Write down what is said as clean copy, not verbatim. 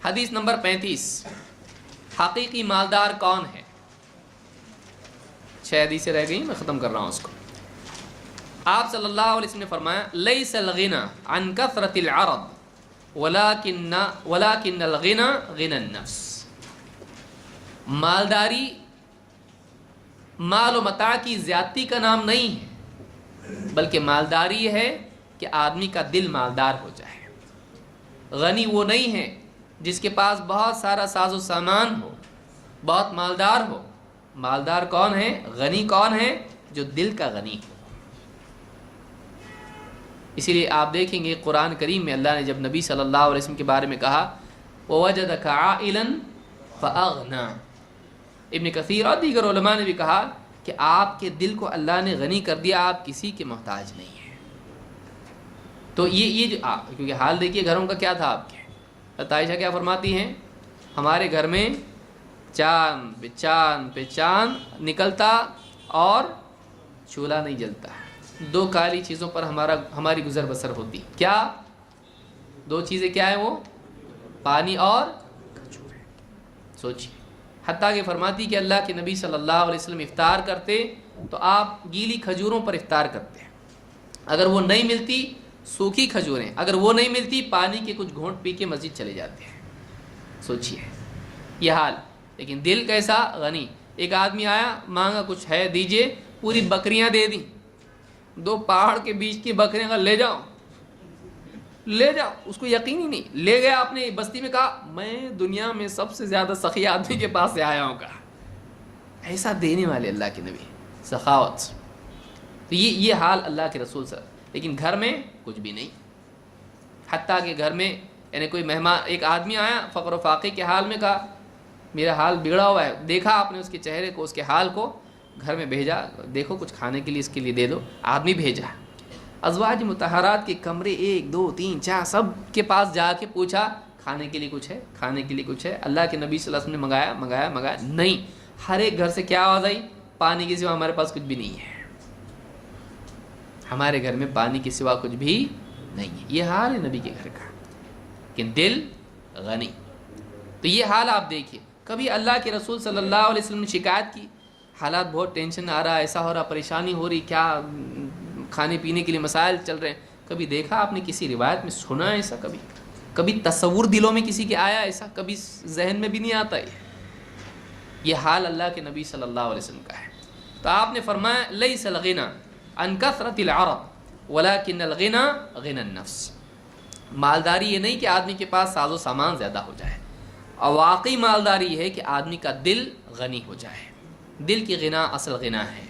حدیث نمبر 35، حقیقی مالدار کون ہے؟ 6 حدیثیں رہ گئی، میں ختم کر رہا ہوں اس کو۔ آپ صلی اللہ علیہ وسلم نے فرمایا لیس الغنى عن کثرت العرض ولكن الغنى غنى النفس۔ مالداری مال و متاع کی زیادتی کا نام نہیں ہے، بلکہ مالداری ہے کہ آدمی کا دل مالدار ہو جائے۔ غنی وہ نہیں ہے جس کے پاس بہت سارا ساز و سامان ہو، بہت مالدار ہو۔ مالدار کون ہے؟ غنی کون ہے؟ جو دل کا غنی ہو۔ اسی لیے آپ دیکھیں گے قرآن کریم میں اللہ نے جب نبی صلی اللہ علیہ وسلم کے بارے میں کہا وَوَجَدَكَ عَائِلًا فَأَغْنَى، ابن کثیر اور دیگر علماء نے بھی کہا کہ آپ کے دل کو اللہ نے غنی کر دیا، آپ کسی کے محتاج نہیں ہیں۔ تو یہ جو کیونکہ حال دیکھیے گھروں کا کیا تھا آپ کے۔ حضرت عائشہ کیا فرماتی ہیں؟ ہمارے گھر میں چاند پہ چاند نکلتا اور چولہا نہیں جلتا، 2 کالی چیزوں پر ہماری گزر بسر ہوتی۔ کیا 2 چیزیں کیا ہیں وہ؟ پانی اور کھجوریں۔ سوچیے، حتیٰ کہ فرماتی کہ اللہ کے نبی صلی اللہ علیہ وسلم افطار کرتے تو آپ گیلی کھجوروں پر افطار کرتے ہیں، اگر وہ نہیں ملتی سوکھی کھجوریں، اگر وہ نہیں ملتی پانی کے کچھ گھونٹ پی کے مسجد چلے جاتے ہیں۔ سوچیے یہ حال، لیکن دل کیسا؟ غنی۔ ایک آدمی آیا مانگا کچھ ہے دیجئے، پوری بکریاں دے دیں، 2 پہاڑ کے بیچ کی بکریاں کا لے جاؤ لے جاؤ، اس کو یقین ہی نہیں، لے گیا اپنے بستی میں، کہا میں دنیا میں سب سے زیادہ سخی آدمی کے پاس سے آیا ہوں۔ کہا ایسا دینے والے اللہ کے نبی، سخاوت۔ تو یہ حال اللہ کے رسول صلی اللہ علیہ وسلم۔ لیکن گھر میں کچھ بھی نہیں، حتیٰ کہ گھر میں یعنی کوئی مہمان، ایک آدمی آیا فقر و فاقے کے حال میں، کہا میرا حال بگڑا ہوا ہے، دیکھا آپ نے اس کے چہرے کو، اس کے حال کو، گھر میں بھیجا، دیکھو کچھ کھانے کے لیے اس کے لیے دے دو۔ آدمی بھیجا، ازواج مطہرات کے کمرے 1 2 3 4 سب کے پاس جا کے پوچھا کھانے کے لیے کچھ ہے، کھانے کے لیے کچھ ہے؟ اللہ کے نبی صلی اللہ علیہ وسلم نے منگایا نہیں۔ ہر ایک گھر سے کیا آواز آئی؟ پانی کے سوا ہمارے پاس کچھ بھی نہیں ہے، ہمارے گھر میں پانی کے سوا کچھ بھی نہیں ہے۔ یہ حال ہے نبی کے گھر کا، کہ دل غنی۔ تو یہ حال آپ دیکھیے، کبھی اللہ کے رسول صلی اللہ علیہ وسلم نے شکایت کی حالات بہت ٹینشن آ رہا ہے، ایسا ہو رہا، پریشانی ہو رہی، کیا کھانے پینے کے لیے مسائل چل رہے ہیں؟ کبھی دیکھا آپ نے کسی روایت میں سنا ایسا؟ کبھی تصور دلوں میں کسی کے آیا ایسا؟ کبھی ذہن میں بھی نہیں آتا یہ حال اللہ کے نبی صلی اللہ علیہ وسلم کا ہے۔ تو آپ نے فرمایا لیس الغنى عن کثرت العرض ولكن الغنى غنى النفس۔ مالداری یہ نہیں کہ آدمی کے پاس ساز و سامان زیادہ ہو جائے، اور واقعی مالداری ہے کہ آدمی کا دل غنی ہو جائے۔ دل کی غنا اصل غنا ہے۔